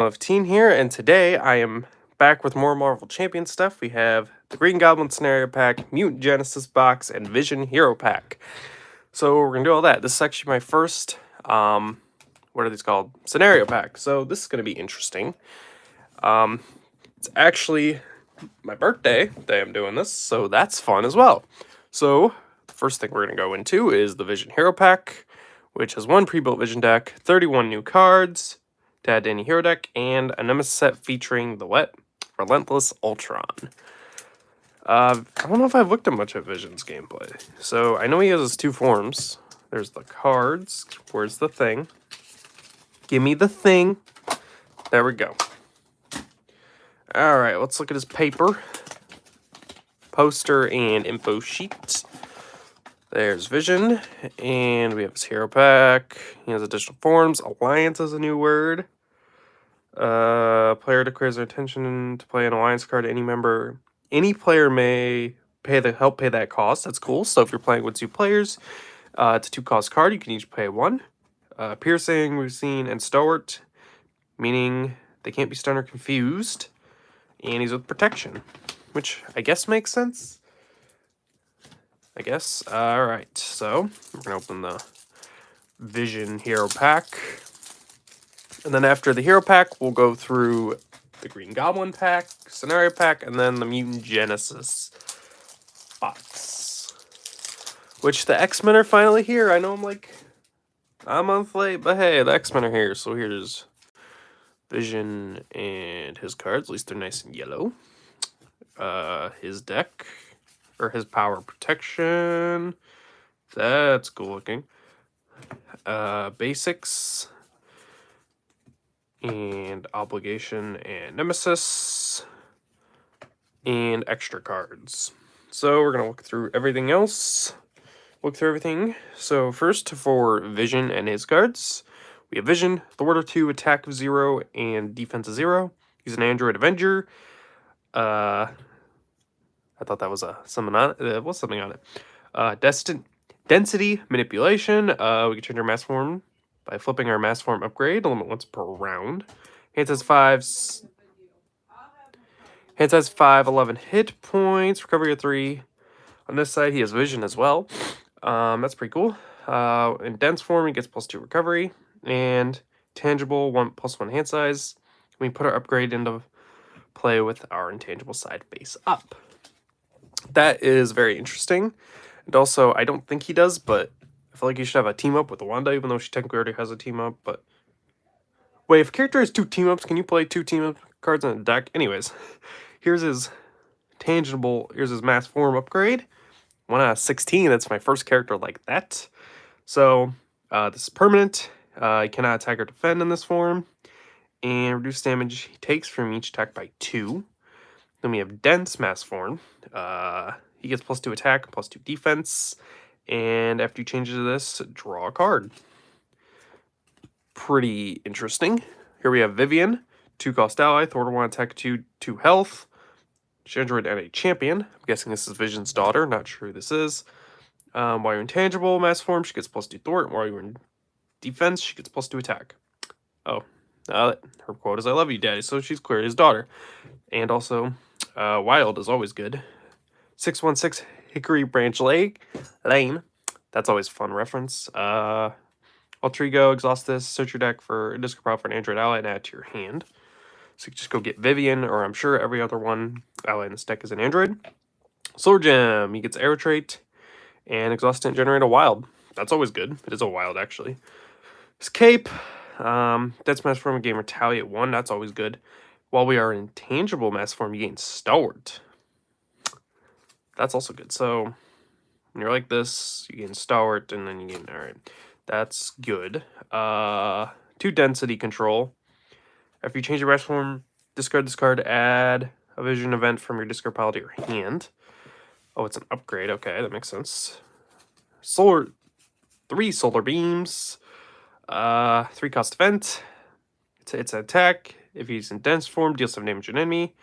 15 here, and today I am back with more Marvel Champion stuff. We have the Green Goblin Scenario Pack, Mutant Genesis Box, and Vision Hero Pack. So we're going to do all that. This is actually my first, what are these called? Scenario Pack. So this is going to be interesting. It's actually my birthday that I'm doing this, so that's fun as well. So the first thing we're going to go into is the Vision Hero Pack, which has one pre-built Vision deck, 31 new cards, to add to any hero deck, and a Nemesis set featuring the Relentless Ultron. I don't know if I've looked at much of Vision's gameplay. So I know he has his two forms. There's the cards. Where's the thing? Give me the thing. There we go. Alright, let's look at his paper. Poster and info sheet. There's Vision, and we have his hero pack. He has additional forms. Alliance is a new word. Player declares their intention to play an alliance card. Any player may help pay that cost. That's cool. So if you're playing with two players, it's a 2-cost card. You can each pay one. Piercing, we've seen, and Stalwart, meaning they can't be stunned or confused. And he's with protection, which I guess makes sense. I guess. Alright, so we're going to open the Vision Hero Pack. And then after the Hero Pack, we'll go through the Green Goblin Pack, Scenario Pack, and then the Mutant Genesis box. Which the X-Men are finally here. I know I'm like a month late, but hey, the X-Men are here. So here's Vision and his cards. At least they're nice and yellow. His deck. Or his power protection. That's cool looking. Basics. And obligation and nemesis. And extra cards. So we're going to look through everything else. So first for Vision and his cards. We have Vision, Thwart of 2, attack of 0, and defense of 0. He's an Android Avenger. I thought that was something on it. There was something on it. Density manipulation. We can change our mass form by flipping our mass form upgrade. Limit once per round. Hand has 11 hit points. Recovery of 3. On this side, he has Vision as well. That's pretty cool. In dense form, he gets +2 recovery. And tangible, +1 hand size. We put our upgrade into play with our intangible side face up. That is very interesting. And also, I don't think he does, but I feel like he should have a team up with Wanda, even though she technically already has a team up. But wait, if a character has 2 team ups, can you play 2 team up cards in a deck? Anyways, here's his mass form upgrade. 1 out of 16. That's my first character like that. So this is permanent. He cannot attack or defend in this form. And reduce damage he takes from each attack by 2. Then we have dense mass form. He gets +2 attack, +2 defense. And after you change it to this, draw a card. Pretty interesting. Here we have Vivian, 2-cost ally, Thor 1 attack, 2 health. She Android and a champion. I'm guessing this is Vision's daughter. Not sure who this is. While you're intangible mass form, she gets +2 thwart. While you're in defense, she gets +2 attack. Oh, her quote is "I love you, Daddy." So she's clearly his daughter. And also, wild is always good. 616 Hickory Branch Lane. That's always a fun reference. Alter Ego, exhaust this, search your deck for a discard pile for an Android ally and add to your hand. So you can just go get Vivian, or I'm sure every other one ally in this deck is an Android. Solar Gem, he gets Arrow Trait, and exhaust and generate a wild. That's always good. It is a wild, actually. His Cape, that's mass form, gain Retaliate 1. That's always good. While we are in intangible mass form, you gain Stalwart. That's also good. So when you're like this, you gain Stalwart, and then you gain... Alright, that's good. 2 density control. After you change your mass form, discard this card, add a Vision event from your discard pile to your hand. Oh, it's an upgrade. Okay, that makes sense. 3 solar beams. 3-cost event. It's an attack. If he's in dense form, deal 7 damage to an enemy.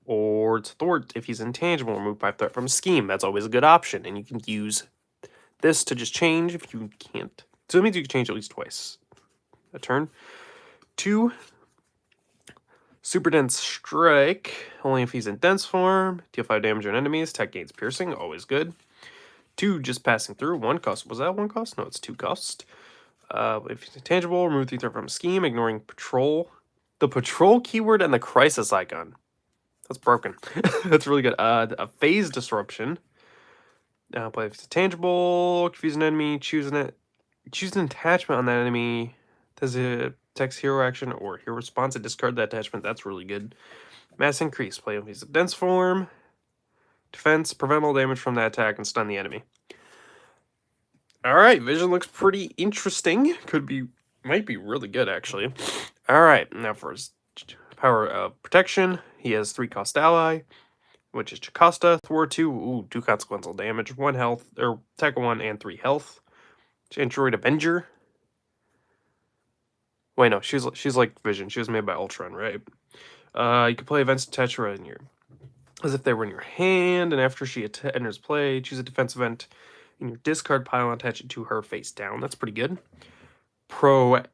Or it's thwart if he's intangible, remove 5 threat from a scheme. That's always a good option. And you can use this to just change if you can't. So it means you can change at least twice a turn. 2 Super Dense Strike, only if he's in dense form. Deal 5 damage on enemies. Tech gains piercing, always good. 2 just passing through. 1 cost. Was that 1 cost? No, it's 2 cost. If it's intangible, remove 3 threat from scheme, ignoring patrol. The patrol keyword and the crisis icon. That's broken. That's really good. A phase disruption. Play if it's tangible, confuse an enemy, choose an attachment on that enemy. Does it text hero action or hero response and discard that attachment? That's really good. Mass increase. Play if he's a dense form. Defense, prevent all damage from that attack and stun the enemy. Alright, vision looks pretty interesting. Might be really good actually. Alright, now for his power of protection, he has 3 cost ally, which is Jocasta, Thwart 2, 2 consequential damage, 1 health, or attack 1 and 3 health. Android Avenger. Wait, no, she's like Vision. She was made by Ultron, right? You can play events attached to in your, as if they were in your hand, and after she enters play, choose a defense event in your discard pile and attach it to her face down. That's pretty good. Protector.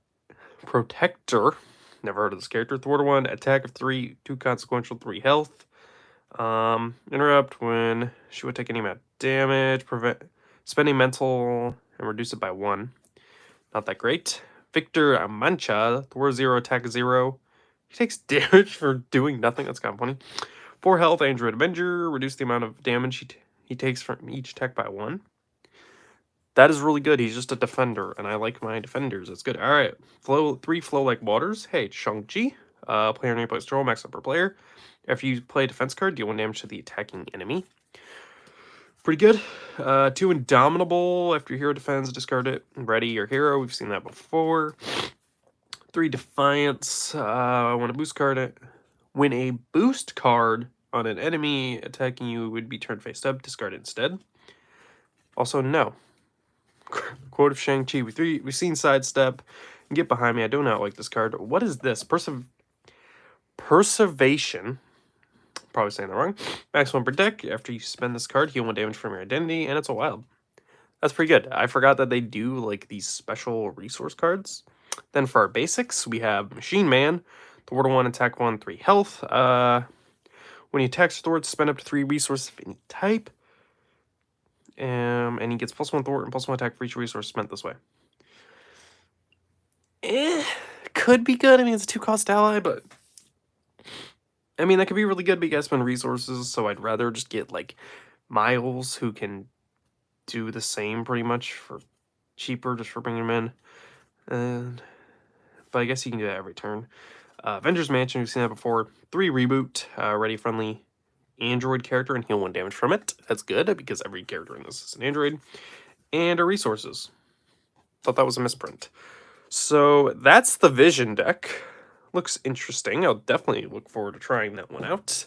Never heard of this character. Thwart 1, attack of 3, 2 consequential, 3 health. Interrupt when she would take any amount of damage. Prevent spending mental and reduce it by 1. Not that great. Victor Mancha, Thor 0, attack 0. He takes damage for doing nothing. That's kind of funny. 4 health, Android Avenger. Reduce the amount of damage he takes from each attack by 1. That is really good. He's just a defender, and I like my defenders. That's good. All right. 3 flow like waters. Hey, Shang-Chi. Player name plays control, max up per player. After you play a defense card, deal 1 damage to the attacking enemy. Pretty good. 2 Indomitable. After your hero defends, discard it. Ready your hero. We've seen that before. 3 Defiance. I want to boost card it. When a boost card on an enemy attacking you would be turned face up, discard it instead. Also, no. Quote of Shang-Chi. We've seen Sidestep. Get behind me. I do not like this card. What is this? Preservation. Probably saying that wrong. Maximum per deck. After you spend this card, heal 1 damage from your identity, and it's a wild. That's pretty good. I forgot that they do like these special resource cards. Then for our basics, we have Machine Man. Thwart 1, attack 1, 3 health. When he attacks Thwart, spend up to 3 resources of any type. And he gets +1 Thwart and +1 attack for each resource spent this way. Could be good. I mean, it's a 2 cost ally, but I mean, that could be really good, but you guys spend resources, so I'd rather just get, like, Miles, who can do the same pretty much for cheaper, just for bringing them in. But I guess you can do that every turn. Avengers Mansion, we've seen that before. 3 Reboot, ready friendly Android character, and heal 1 damage from it. That's good, because every character in this is an Android. And our resources. Thought that was a misprint. So, that's the Vision deck. Looks interesting. I'll definitely look forward to trying that one out.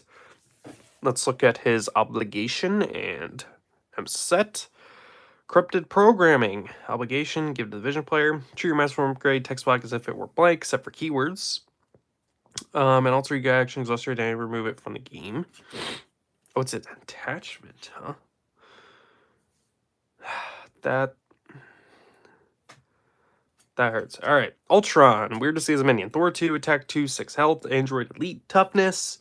Let's look at his obligation, and I'm set. Corrupted programming. Obligation, give to the Vision player. Treat your master form upgrade, text block as if it were blank, except for keywords. And alter your action, exhaust your identity, remove it from the game. Oh, it's an attachment, huh? That hurts. Alright. Ultron. Weird to see as a minion. Thor 2, attack 2, 6 health. Android Elite Toughness.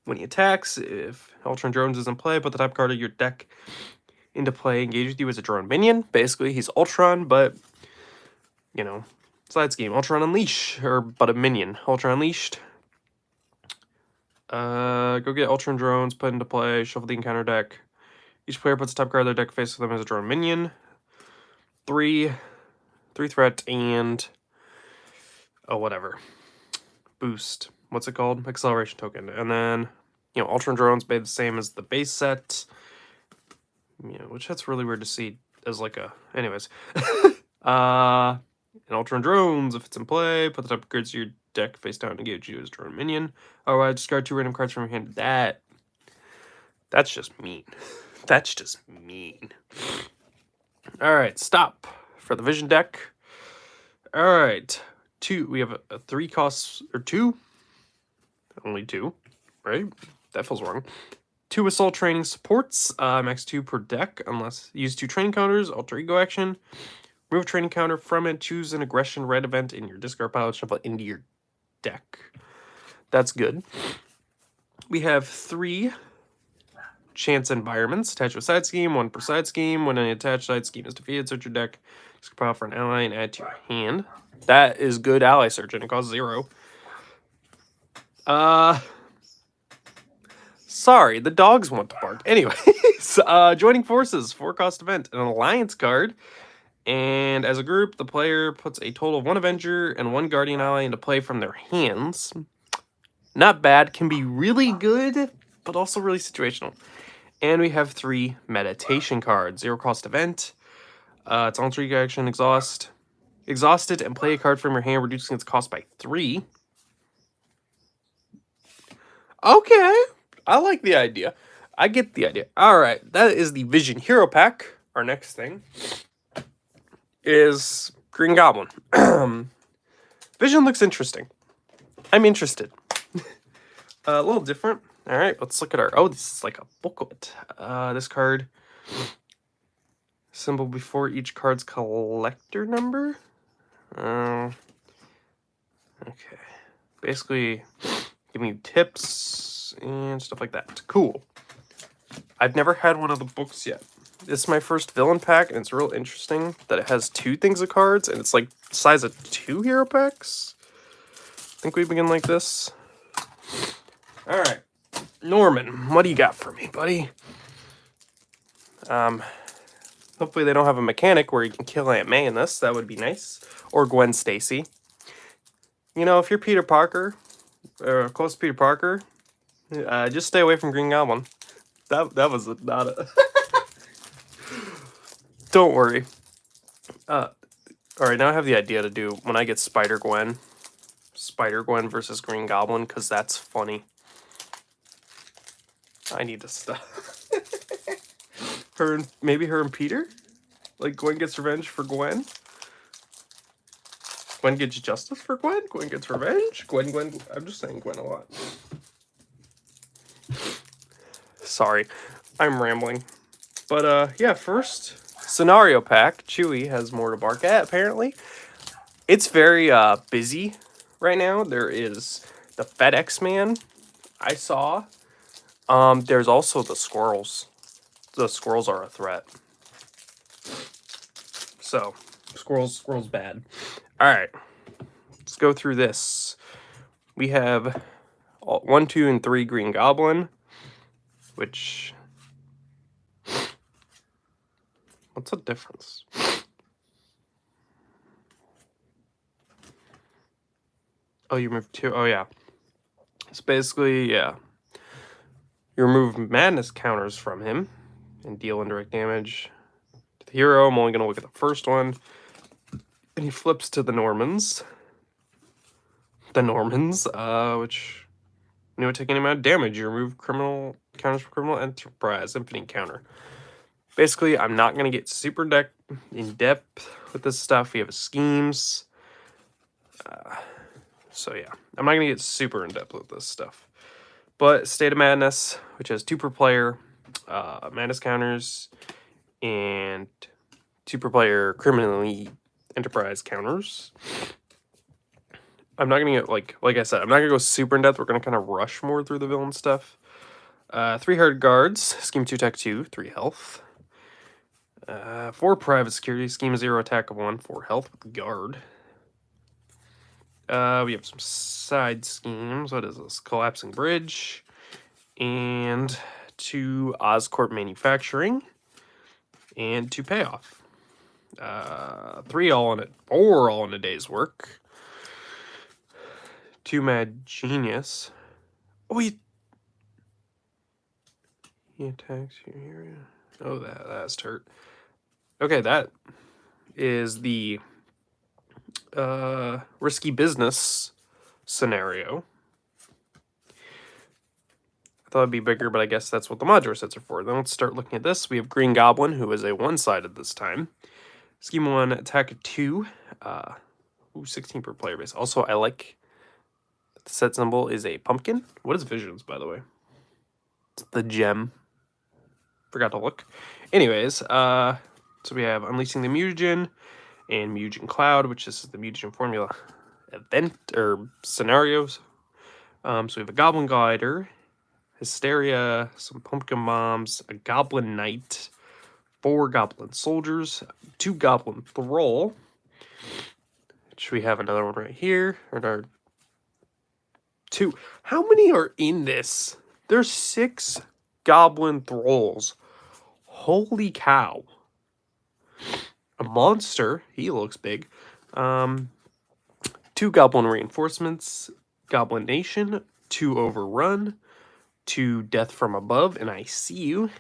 When he attacks, if Ultron drones is in play, put the top card of your deck into play. Engage with you as a drone minion. Basically, he's Ultron, but, you know, side scheme. Ultron Unleash. But a minion. Ultron Unleashed. Go get Ultron drones, put into play, shuffle the encounter deck. Each player puts the top card of their deck face with them as a drone minion. 3 threat, and whatever. Boost. What's it called? Acceleration token. And then, Ultron drones made the same as the base set. Which that's really weird to see as like a... Anyways. And Ultron drones, if it's in play, put the top cards to your deck face down and engage you as drone minion. I discard 2 random cards from your hand. That's just mean. That's just mean. Alright, stop. For the Vision deck. Alright. 2. We have a 3 costs, or 2? Only 2, right? That feels wrong. 2 assault training supports. Max 2 per deck, unless use 2 training counters, alter ego action. Remove training counter from it. Choose an aggression red event in your discard pile. Shuffle it into your deck. That's good. We have 3 chance environments attached to a side scheme, 1 per side scheme. When an attached side scheme is defeated, search your deck, just compile for an ally and add to your hand. That is good ally search, and it costs 0. Sorry, the dogs want to bark. Anyways, joining forces, 4-cost event, an alliance card. And as a group, the player puts a total of 1 Avenger and 1 Guardian ally into play from their hands. Not bad, can be really good, but also really situational. And we have 3 meditation cards. 0-cost event. It's on 3 action, exhaust. Exhaust it and play a card from your hand, reducing its cost by 3. Okay, I like the idea. I get the idea. All right, that is the Vision Hero Pack. Our next thing is Green Goblin. Vision looks interesting. I'm interested. A little different. All right, let's look at our... Oh, this is like a booklet. This card... Symbol before each card's collector number? Okay. Basically, giving you tips and stuff like that. Cool. I've never had one of the books yet. This is my first villain pack, and it's real interesting that it has 2 things of cards, and it's like the size of 2 hero packs. I think we begin like this. Alright. Norman, what do you got for me, buddy? Hopefully they don't have a mechanic where you can kill Aunt May in this. That would be nice. Or Gwen Stacy. You know, if you're Peter Parker, or close to Peter Parker, just stay away from Green Goblin. That was not a... Don't worry. Alright, now I have the idea to do, when I get Spider-Gwen versus Green Goblin, because that's funny. I need to stop. Maybe her and Peter? Like, Gwen gets revenge for Gwen? Gwen gets justice for Gwen? Gwen gets revenge? Gwen. I'm just saying Gwen a lot. Sorry, I'm rambling. But, yeah, first, scenario pack. Chewie has more to bark at, apparently. It's very, busy right now. There is the FedEx man I saw. There's also the squirrels. The squirrels are a threat. So, squirrels bad. Alright, let's go through this. We have 1, 2, and 3 Green Goblin, which... What's the difference? Oh, you remove 2? Oh, yeah. It's basically, yeah. You remove madness counters from him and deal indirect damage to the hero. I'm only going to look at the first one. And he flips to the Normans. Which, when you take any amount of damage, you remove criminal counters for criminal enterprise, infinite counter. Basically, I'm not going to get super in depth with this stuff. We have schemes. So yeah, I'm not going to get super in depth with this stuff. But State of Madness, which has 2 per player, madness counters, and 2 per player criminally enterprise counters. I'm not going to get, like I said, I'm not going to go super in depth. We're going to kind of rush more through the villain stuff. 3 hard guards, scheme 2, attack 2, 3 health. 4 private security, scheme 0, attack of 1, 4 health with guard. We have some side schemes. What is this? Collapsing Bridge. And 2 Oscorp Manufacturing. And 2 Payoff. 4 all in a day's work. 2 Mad Genius. Oh, he attacks you here. Oh, that's hurt. Okay, that is the risky business scenario. I thought it'd be bigger, but I guess that's what the modular sets are for. Then let's start looking at this. We have Green Goblin, who is a one-sided this time. Scheme 1, attack 2. 16 per player base. Also, I like the set symbol is a pumpkin. What is Visions, by the way? It's the gem. Forgot to look. Anyways, so we have Unleashing the Mutagen and Mutagen Cloud, which is the Mutagen formula event or scenarios. So we have a Goblin Glider, Hysteria, some Pumpkin Bombs, a Goblin Knight, 4 Goblin Soldiers, 2 Goblin Thrall. Should we have another one right here? Or our 2. How many are in this? There's 6 Goblin Thralls. Holy cow. A monster. He looks big. 2 Goblin Reinforcements, Goblin Nation, 2 Overrun, 2 Death from Above, and I see you.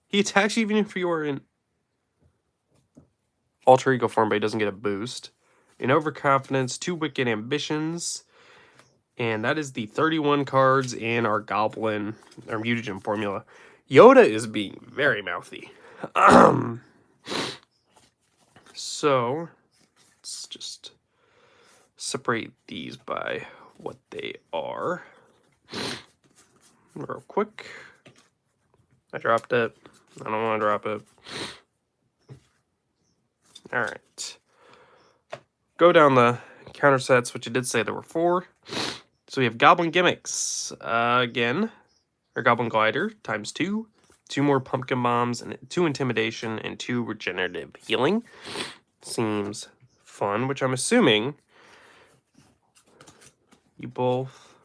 He attacks even if you are in alter ego form, but he doesn't get a boost. In Overconfidence, 2 Wicked Ambitions, and that is the 31 cards in our Goblin, our Mutagen formula. Yoda is being very mouthy. So, let's just separate these by what they are. Real quick. I dropped it. I don't want to drop it. Alright. Go down the counter sets, which I did say there were 4. So we have Goblin Gimmicks. Again. Or Goblin Glider, times 2. 2 more Pumpkin Bombs, and 2 Intimidation, and 2 Regenerative Healing. Seems fun, which I'm assuming you both...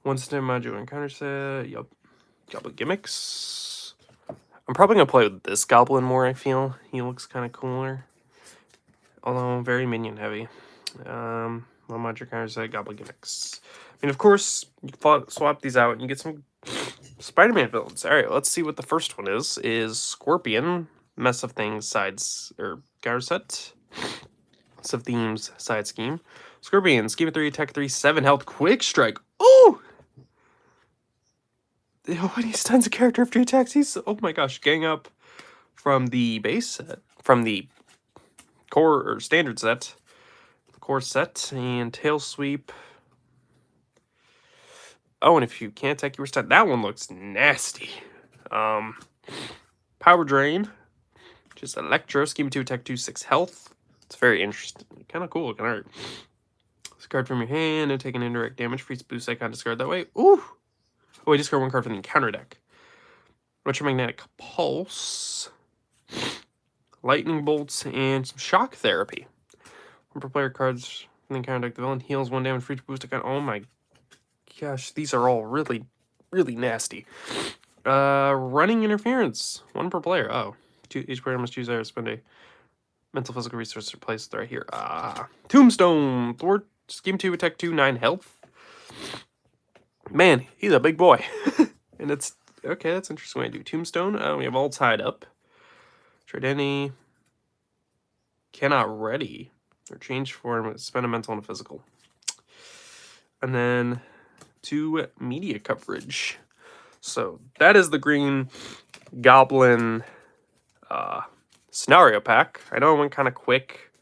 One stem module and counter set. Yup. Goblin Gimmicks. I'm probably going to play with this Goblin more, I feel. He looks kind of cooler. Although, very minion heavy. One module counter set, Goblin Gimmicks. I mean, of course, you can swap these out and you get some Spider-Man villains. Alright, let's see what the first one is. Is Scorpion. Mess of Things sides, or counter set. Mess of Themes side scheme. Scorpion, scheme of 3, attack 3, 7 health, quick strike. Oh! When he stuns a character after he attacks, he's, oh my gosh, gang up from the base set, from the core or standard set, core set, and tail sweep. Oh, and if you can't attack, you were stunned. That one looks nasty. Power Drain, just Electro, scheme 2, attack 2, 6 health. It's very interesting, kind of cool looking art. Discard from your hand and take an indirect damage. Freeze boost icon, discard that way. Ooh! Oh, I discard 1 card from the encounter deck. Electromagnetic Pulse, Lightning Bolts, and some Shock Therapy. 1 per player cards from the encounter deck. The villain heals 1 damage for each boost icon. Oh my gosh, these are all really, really nasty. Running Interference. 1 per player. Oh. Each player must choose either spend a mental physical resource to replace it right here. Tombstone. Thwart, scheme 2, attack 2, 9 health. Man, he's a big boy. And it's, okay, that's an interesting way to do. Tombstone, we have all tied up. Trade any. Cannot ready. Or change form, spend a mental and a physical. And then 2 media coverage. So that is the green Goblin scenario pack. I know it went kind of quick,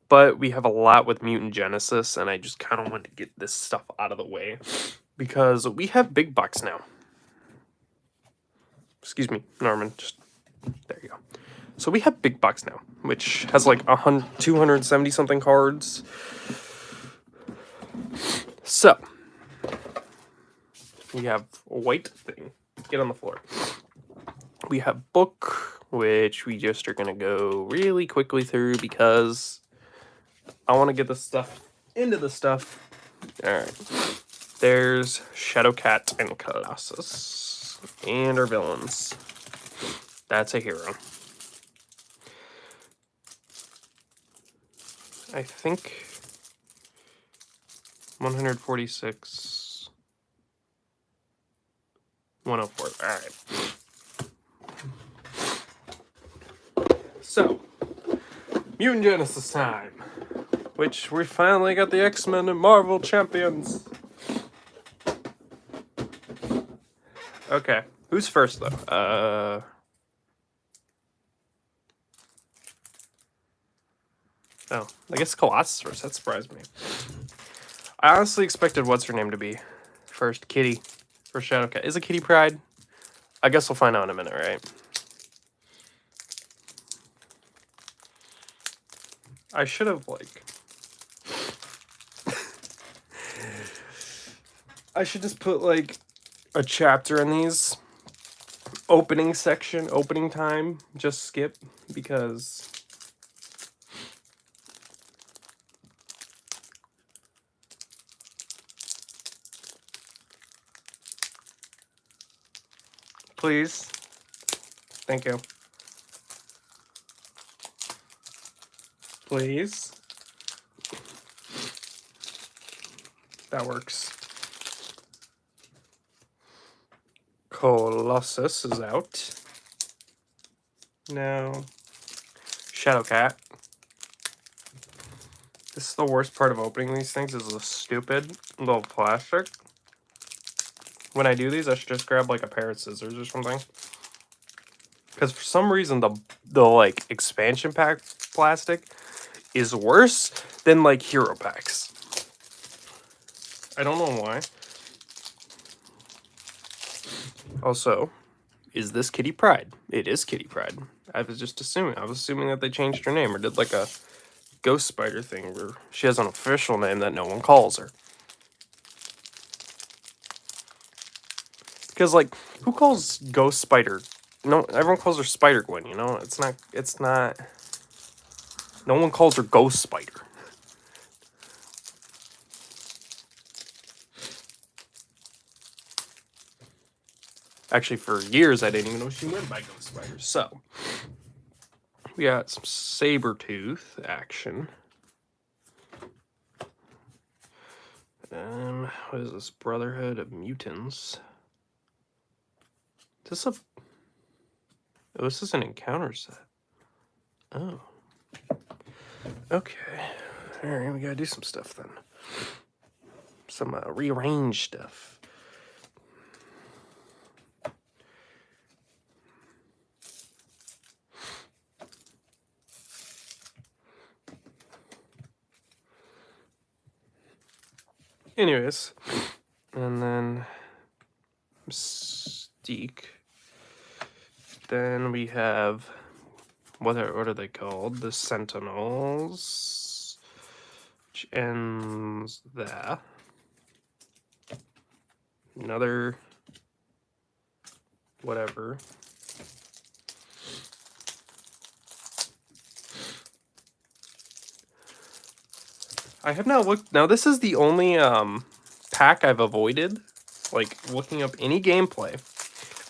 but we have a lot with Mutant Genesis, and I just kind of want to get this stuff out of the way because we have big bucks now. Excuse me, Norman. Just there you go. So we have big bucks now, which has like 270 something cards. So we have a white thing. Get on the floor. We have book, which we just are gonna go really quickly through because I want to get the stuff into the stuff. All right. There's Shadowcat and Colossus, and our villains. That's a hero. I think 146, 104. All right. So, Mutant Genesis time, which we finally got the X-Men and Marvel champions. Okay, who's first though? Oh, I guess Colossus first. That surprised me. I honestly expected what's her name to be first. Kitty. First Shadowcat. Is it Kitty Pryde? I guess we'll find out in a minute, right? I should have, like... I should just put like a chapter in these. Opening section, opening time, just skip, because please, thank you, please, that works. Colossus is out. No. Shadowcat. This is the worst part of opening these things, is the stupid little plastic. When I do these, I should just grab like a pair of scissors or something. Because for some reason, the like expansion pack plastic is worse than like hero packs. I don't know why. Also, is this Kitty Pryde? It is Kitty Pryde. I was just assuming. I was assuming that they changed her name or did like a Ghost Spider thing where she has an official name that no one calls her. Because like, who calls Ghost Spider? No, everyone calls her Spider Gwen. You know, it's not. No one calls her Ghost Spider. Actually, for years, I didn't even know she went by Ghost Spider. So, we got some Sabretooth action. What is this? Brotherhood of Mutants. Is this a... Oh, this is an encounter set. Oh. Okay. Alright, we gotta do some stuff then. Some rearrange stuff. Anyways, and then Mystique. Then we have what are they called? The Sentinels, which ends there. Another whatever. I have not looked. Now this is the only pack I've avoided, like looking up any gameplay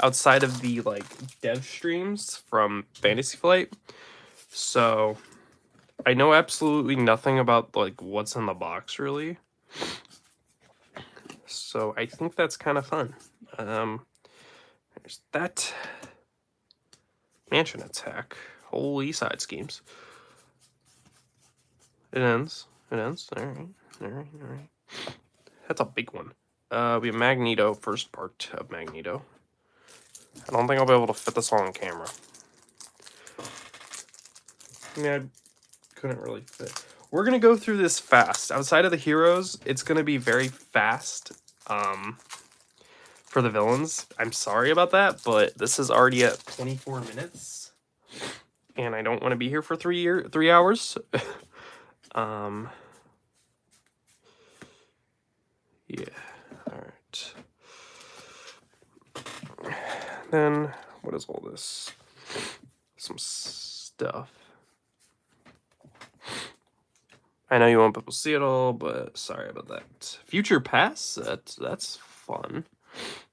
outside of the like dev streams from Fantasy Flight. So I know absolutely nothing about like what's in the box really. So I think that's kind of fun. There's that mansion attack. Holy side schemes. It ends. It ends. Alright. That's a big one. We have Magneto, first part of Magneto. I don't think I'll be able to fit this all on camera. I mean, I couldn't really fit. We're going to go through this fast. Outside of the heroes, it's going to be very fast for the villains. I'm sorry about that, but this is already at 24 minutes. And I don't want to be here for 3 hours. Yeah, alright. Then, what is all this? Some stuff. I know you won't be able to see it all, but sorry about that. Future Pass, that's fun.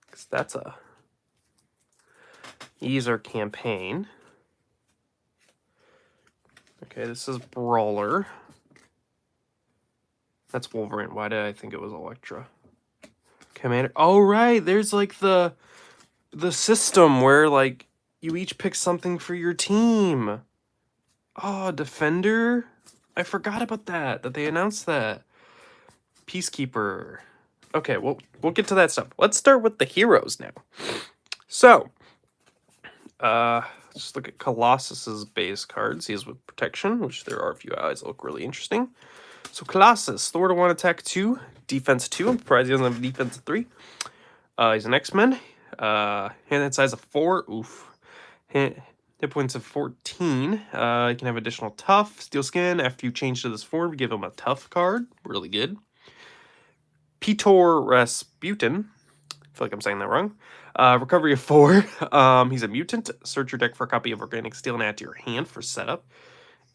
Because that's a user campaign. Okay, this is Brawler. That's Wolverine. Why did I think it was Elektra? Commander. Oh, right. There's like the system where like you each pick something for your team. Oh, Defender. I forgot about that they announced that. Peacekeeper. Okay, we'll get to that stuff. Let's start with the heroes now. So, just look at Colossus's base cards. He is with protection, which there are a few allies that look really interesting. So Colossus, Thor to 1, attack 2, defense 2. I'm surprised he doesn't have defense 3. He's an X-Men. Hand size of 4. Oof. Hit points of 14. He can have additional tough, steel skin. After you change to this form, give him a tough card. Really good. Petor Rasputin. I feel like I'm saying that wrong. Recovery of 4. He's a mutant. Search your deck for a copy of Organic Steel and add to your hand for setup.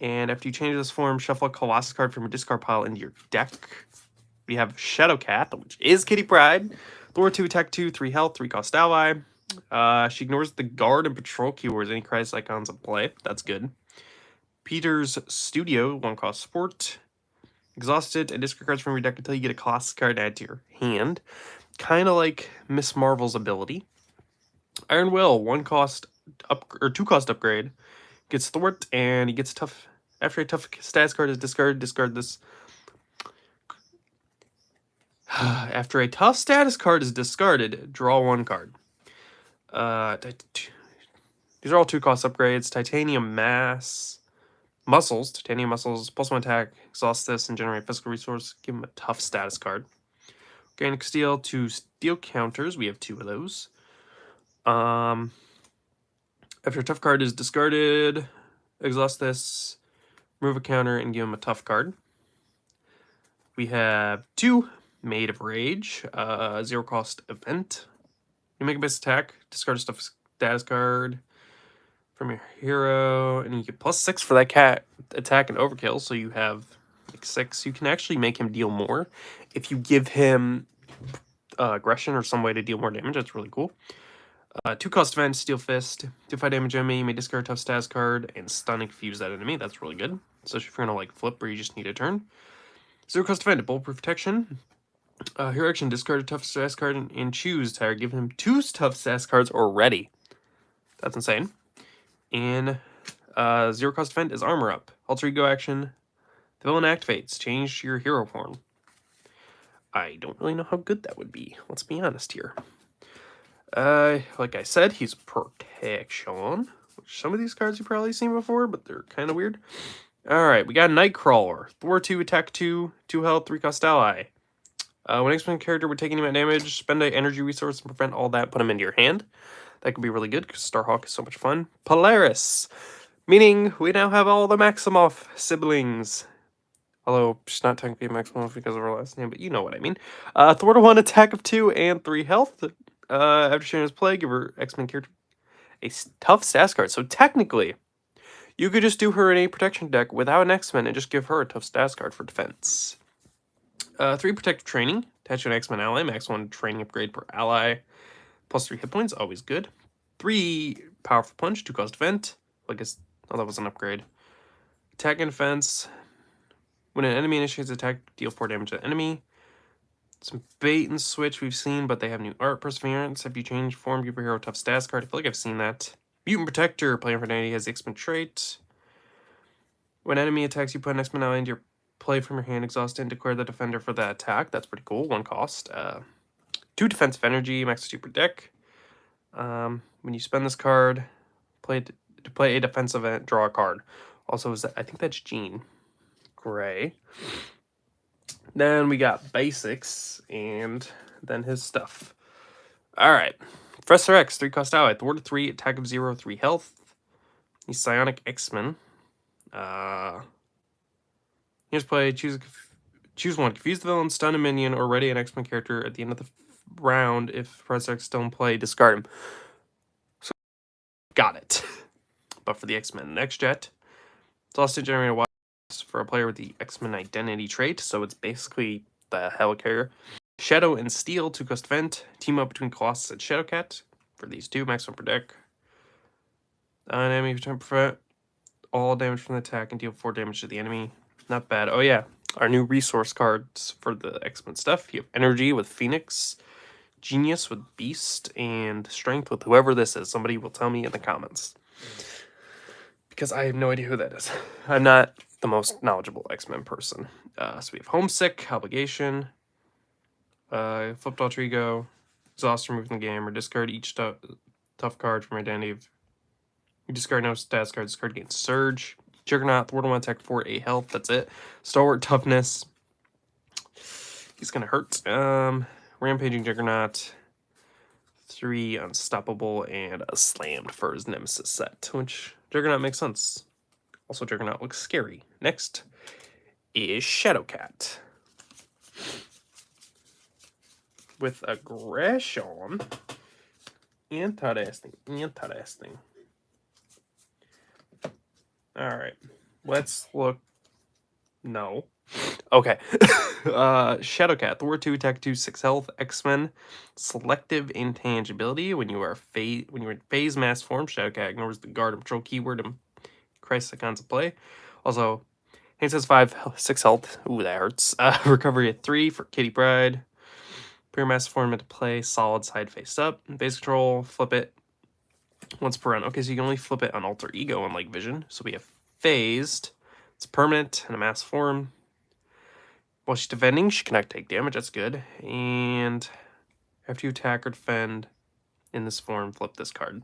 And after you change this form, shuffle a Colossus card from your discard pile into your deck. We have Shadowcat, which is Kitty Pryde. Lure 2, attack 2, 3 health, 3 cost ally. She ignores the guard and patrol keywords, any crisis icons in play. That's good. Peter's Studio, 1 cost support. Exhausted and discard cards from your deck until you get a Colossus card added to your hand. Kind of like Miss Marvel's ability. Iron Will, 1 cost or 2 cost upgrade. Gets thwart and he gets tough. After a tough status card is discarded, discard this. After a tough status card is discarded, draw 1 card. These are all 2 cost upgrades. Titanium Muscles, Titanium Muscles, plus 1 attack, exhaust this and generate physical resource. Give him a tough status card. Organic Steel, 2 steel counters. We have 2 of those. After a tough card is discarded, exhaust this, remove a counter, and give him a tough card. We have 2 Made of Rage, 0 cost event. You make a base attack, discard a stuff status card from your hero, and you get +6 for that cat attack and overkill, so you have like 6. You can actually make him deal more if you give him aggression or some way to deal more damage. That's really cool. 2 cost event, Steel Fist. Do 5 damage enemy, you may discard a tough status card and stun and confuse that enemy. That's really good. Especially if you're gonna like flip where you just need a turn. 0 cost event, Bulletproof Protection. Hero action, discard a tough status card and choose to give him 2 tough status cards already. That's insane. And 0 cost event is Armor Up. Alter Ego action. The villain activates. Change your hero form. I don't really know how good that would be. Let's be honest here. Like I said, he's Protection. Which some of these cards you've probably seen before, but they're kind of weird. Alright, we got Nightcrawler. Thor 2, attack 2, 2 health, 3 cost ally. When X-Men character would take any damage, spend an energy resource and prevent all that, put them into your hand. That could be really good because Starhawk is so much fun. Polaris. Meaning we now have all the Maximoff siblings. Although she's not technically Maximoff because of her last name, but you know what I mean. Thor to 1, attack of 2 and 3 health. After sharing his play, give her X-Men character a tough status card. So technically, you could just do her in a protection deck without an X-Men and just give her a tough status card for defense. 3 protective training. Attach an X-Men ally. Max 1 training upgrade per ally. Plus 3 hit points. Always good. 3 powerful punch. 2 cost event. Well, I guess that was an upgrade. Attack and defense. When an enemy initiates attack, deal 4 damage to the enemy. Some bait and switch we've seen, but they have new art. Perseverance. If you change form, give your hero a tough status card. I feel like I've seen that. Mutant Protector. Player for 90 has the X-Men trait. When enemy attacks, you put an X-Men ally into your play from your hand, exhaust and declare the defender for that attack. That's pretty cool. 1 cost. 2 defensive energy, max 2 per deck. When you spend this card, to play a defensive event, draw a card. Also, I think that's Jean Grey. Then we got basics, and then his stuff. Alright. Professor X, 3 cost ally. Thor to 3, attack of 0, 3 health. He's Psionic X-Men. Here's play. Choose one. Confuse the villain, stun a minion, or ready an X-Men character at the end of the round. If Professor X still in play, discard him. So, got it. But for the X-Men, next jet. It's also generated for a player with the X-Men identity trait, so it's basically the Helicarrier. Shadow and Steel, 2 cost event. Team up between Colossus and Shadowcat. For these 2, maximum per deck. Enemy return prevent all damage from the attack and deal 4 damage to the enemy. Not bad. Oh yeah, our new resource cards for the X-Men stuff. You have Energy with Phoenix, Genius with Beast, and Strength with whoever this is. Somebody will tell me in the comments. Because I have no idea who that is. I'm not the most knowledgeable X-Men person. So we have Homesick, Obligation, Flipped Alter Ego, Exhaust, remove from the game, or discard each tough card from identity. You discard no status card, discard gains Surge. Juggernaut, Thor to 1, attack 4, 8 health, that's it. Stalwart Toughness. He's gonna hurt. Rampaging Juggernaut. 3 Unstoppable, and a Slammed for his Nemesis set, which Juggernaut makes sense. Also, Juggernaut looks scary. Next is Shadowcat. with aggression. Interesting. Interesting. Alright. Let's look. No. Okay. Shadowcat. Thor 2, attack 2, 6 health. X-Men. Selective intangibility. When you are in phase mass form, Shadowcat ignores the guard and patrol keyword and crisis icons of play. Also, he says 5, 6 health. Ooh, that hurts. Recovery at 3 for Kitty Pride. Pure mass form into play. Solid side face up. Base control. Flip it once per run. Okay, so you can only flip it on Alter Ego and like Vision. So we have phased. It's permanent in a mass form. While she's defending, she cannot take damage. That's good. And after you attack or defend in this form, flip this card.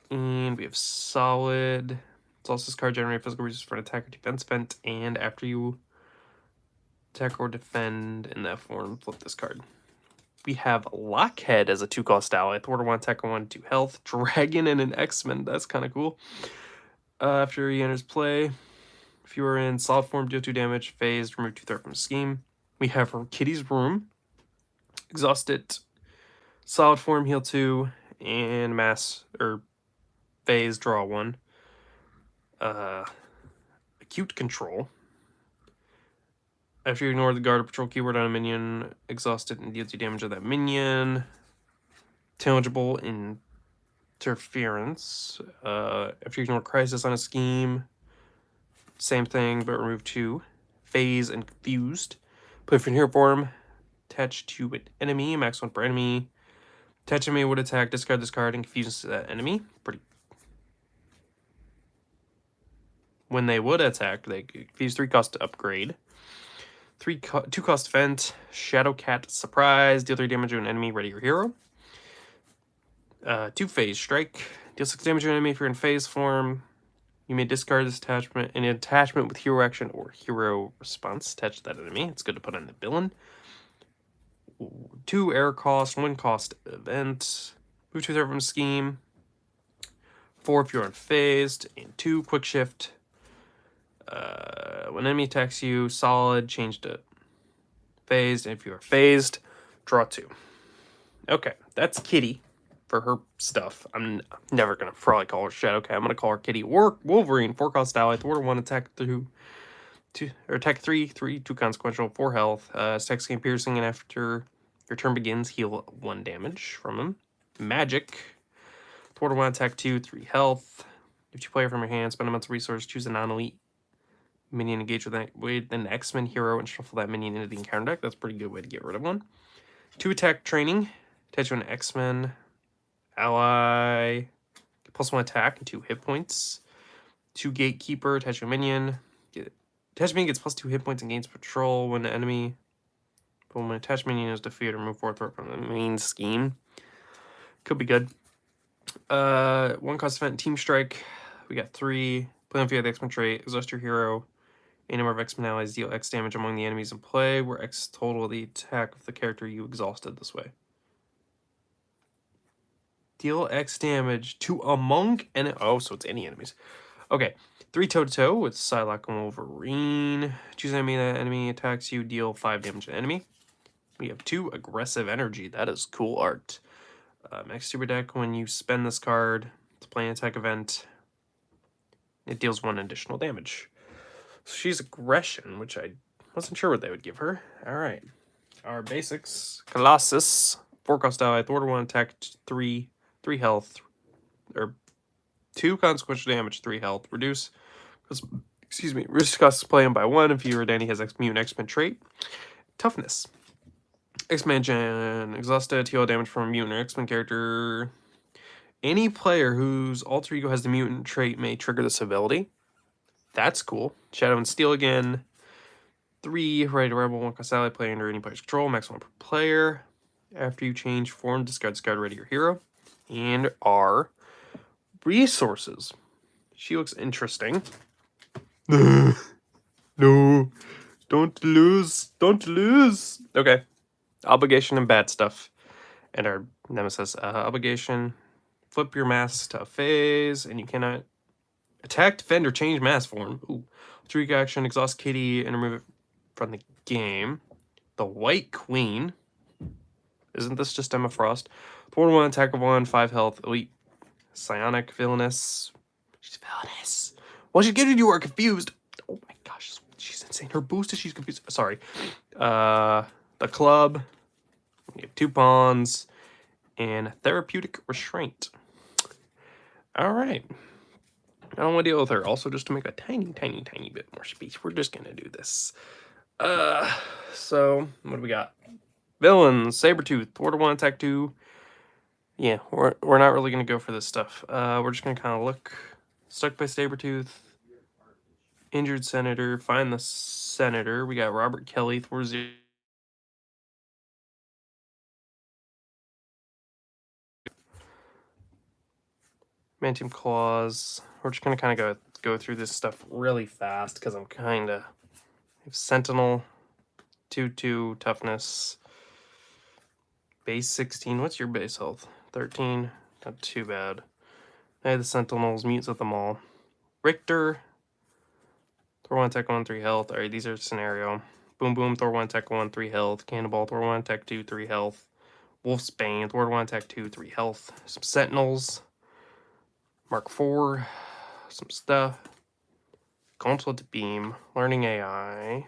And we have solid. It's also this card generate physical resources for an attack or defense event. And after you attack or defend in that form, flip this card. We have Lockhead as a 2-cost ally. Thor 1 attack, 1, 2 health. Dragon and an X-Men. That's kind of cool. After he enters play, if you are in solid form, deal 2 damage. Phased, remove 2 threat from the scheme. We have Kitty's Room. Exhaust it. Solid form, heal 2. And mass, or phase, draw 1. Acute Control. After you ignore the guard or patrol keyword on a minion, exhaust it and deal 2 damage to that minion. Tangible Interference. After you ignore crisis on a scheme, same thing, but remove 2. Phase and Confused. Put it in hero form. Attach to an enemy. Max 1 per enemy. Attach enemy would attack. Discard this card and confuse that enemy. Pretty. When they would attack, they confuse 3 cost to upgrade. 2 cost event. Shadowcat Surprise. Deal 3 damage to an enemy. Ready your hero. 2 phase strike. Deal 6 damage to an enemy if you're in phase form. You may discard this attachment. An attachment with hero action or hero response attached to that enemy. It's good to put on the villain. 2 error cost, 1 cost event. Move 2 threat from scheme. 4 if you're unphased. And 2 quick shift. When enemy attacks you, solid, change to phased. And if you are phased, draw 2. Okay, that's Kitty for her stuff. I'm never going to probably call her Shadowcat. I'm going to call her Kitty or Wolverine. 4 cost ally. Thor 1 attack 2, or attack 3, 2 consequential, 4 health. Attack skin piercing, and after your turn begins, heal 1 damage from him. Magic. Thor 1 attack 2, 3 health. If you play it from your hand, spend a month's resource, choose a non-elite minion, engage with an X-Men hero, and shuffle that minion into the encounter deck. That's a pretty good way to get rid of one. 2 attack training. Attach to an X-Men ally. +1 attack and 2 hit points. 2 gatekeeper. Attach to a minion. Attached minion gets +2 hit points and gains patrol when the enemy. But when an attached minion is defeated, remove 4 threat from the main scheme. Could be good. 1 cost event, Team Strike. We got 3. Play on via the X-Men trait. Exhaust your hero. A number of X-Men allies deal X damage among the enemies in play, where X total the attack of the character you exhausted this way. Deal X damage to among oh, so it's any enemies. Okay. 3 toe-to-toe with Psylocke and Wolverine. Choose an enemy that enemy attacks you, deal 5 damage to the enemy. We have 2 aggressive energy. That is cool art. Max super deck, when you spend this card to play an attack event, it deals 1 additional damage. So she's aggression, which I wasn't sure what they would give her. Alright. Our basics. Colossus. 4 cost ally. Thor 1 attack 3 health. Or 2 consequential damage, 3 health. Reduce cost play him by 1 if you or Danny has mutant X-Men trait. Toughness. X-Men Gen. Exhausted. Heal damage from a mutant or X-Men character. Any player whose alter ego has the mutant trait may trigger this ability. That's cool. Shadow and Steel again. 3 ready to rebel, 1 cost ally, play under any player's control, max 1 per player. After you change form, discard this card, ready your hero. And our resources. She looks interesting. No, don't lose. Okay. Obligation and bad stuff. And our nemesis, obligation. Flip your mass to a phase, and you cannot attack, defend, or change mass form. Ooh. 3 action, exhaust Kitty, and remove it from the game. The White Queen. Isn't this just Emma Frost? Thor 1, attack of 1, 5 health, elite, psionic, villainous. She's villainous. Well, she's getting you are confused. Oh my gosh, she's insane. Her boost is she's confused. Sorry. The club. We have 2 pawns. And therapeutic restraint. Alright. I don't want to deal with her. Also, just to make a tiny bit more space, we're just gonna do this. So, what do we got? Villains, Sabretooth, Thor 1, attack 2. Yeah, we're not really gonna go for this stuff. We're just gonna kind of look. Stuck by Sabretooth. Injured Senator, find the Senator. We got Robert Kelly, Thor 0. Mantium Claws. We're just gonna kind of go through this stuff really fast because I'm kind of Sentinel, 2/2 toughness, base 16. What's your base health? 13. Not too bad. I had the Sentinels, mutants at them all. Richter, Thor 1 attack 1, 3 health. Alright, these are scenario. Boom Boom, Thor 1 attack 1, 3 health. Cannonball, Thor 1 attack 2, 3 health. Wolfsbane, Thor 1 attack 2, 3 health. Some Sentinels. Mark 4, some stuff. Gauntlet Beam, Learning AI,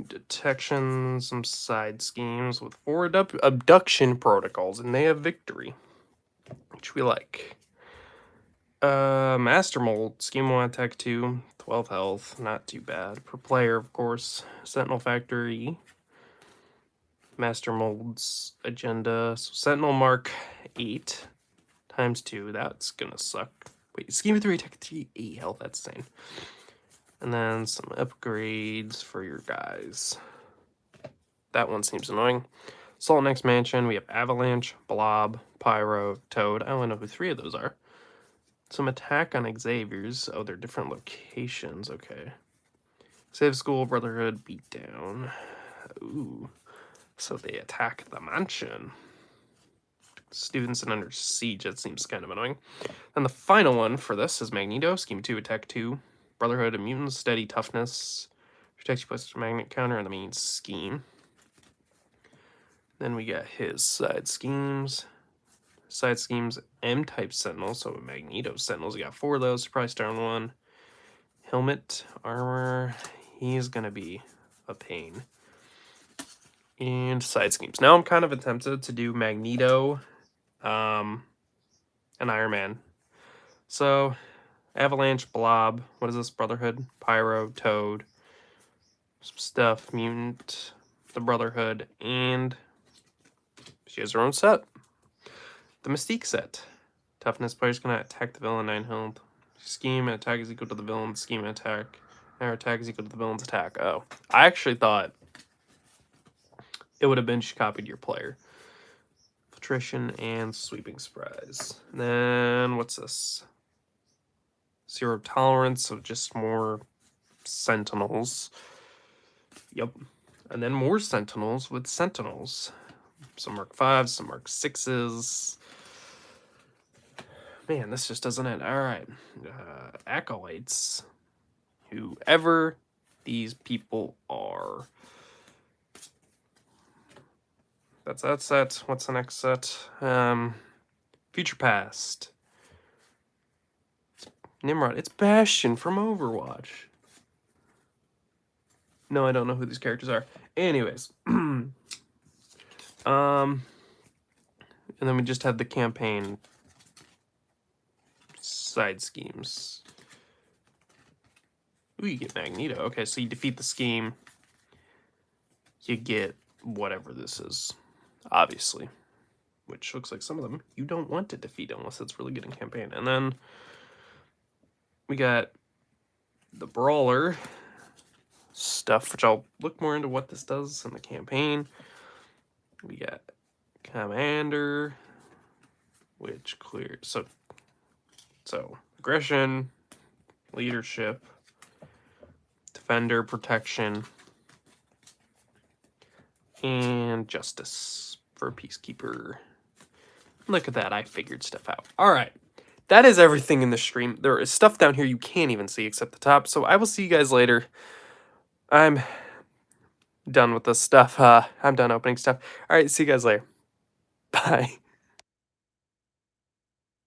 Detection, some side schemes with 4 abduction protocols, and they have victory, which we like. Master Mold, Scheme 1, Attack 2, 12 health, not too bad. Per player, of course. Sentinel Factory, Master Mold's agenda, so Sentinel Mark 8. ×2, that's gonna suck. Wait, Scheme 3, Attack 3, 8 health, that's insane. And then some upgrades for your guys. That one seems annoying. Salt Next Mansion, we have Avalanche, Blob, Pyro, Toad. I only know who 3 of those are. Some attack on Xavier's. Oh, they're different locations, okay. Save School, Brotherhood, Beatdown. Ooh, so they attack the mansion. Students and Under Siege, that seems kind of annoying. And the final one for this is Magneto, Scheme 2, Attack 2, Brotherhood of Mutants, Steady Toughness, protects you plus magnet counter on the main scheme. Then we got his side schemes. Side schemes, M-type Sentinels, so Magneto Sentinels, we got 4 of those, surprise star on 1. Helmet, armor, he's gonna be a pain. And side schemes. Now I'm kind of tempted to do Magneto, and Iron Man. So, Avalanche, Blob, what is this? Brotherhood, Pyro, Toad, some stuff, Mutant, the Brotherhood, and she has her own set. The Mystique set. Toughness, players cannot attack the villain, 9 health. Scheme and attack is equal to the villain's scheme and attack. Our attack is equal to the villain's attack. Oh, I actually thought it would have been she copied your player. Filtration and Sweeping Surprise. And then, what's this? 0 tolerance, so just more Sentinels. Yep. And then more Sentinels with Sentinels. Some Mark 5s, some Mark 6s. Man, this just doesn't end. Alright. Acolytes. Whoever these people are. That's that set. What's the next set? Future Past. Nimrod. It's Bastion from Overwatch. No, I don't know who these characters are. Anyways. And then we just had the campaign side schemes. Ooh, you get Magneto. Okay, so you defeat the scheme. You get whatever this is. Obviously. Which looks like some of them you don't want to defeat unless it's really good in campaign. And then we got the Brawler stuff, which I'll look more into what this does in the campaign. We got Commander, which clears so aggression, leadership, defender, protection, and justice for Peacekeeper. Look at that, I figured stuff out. Alright, that is everything in the stream. There is stuff down here you can't even see except the top, so I will see you guys later. I'm done with this stuff. I'm done opening stuff. All right, see you guys later. Bye.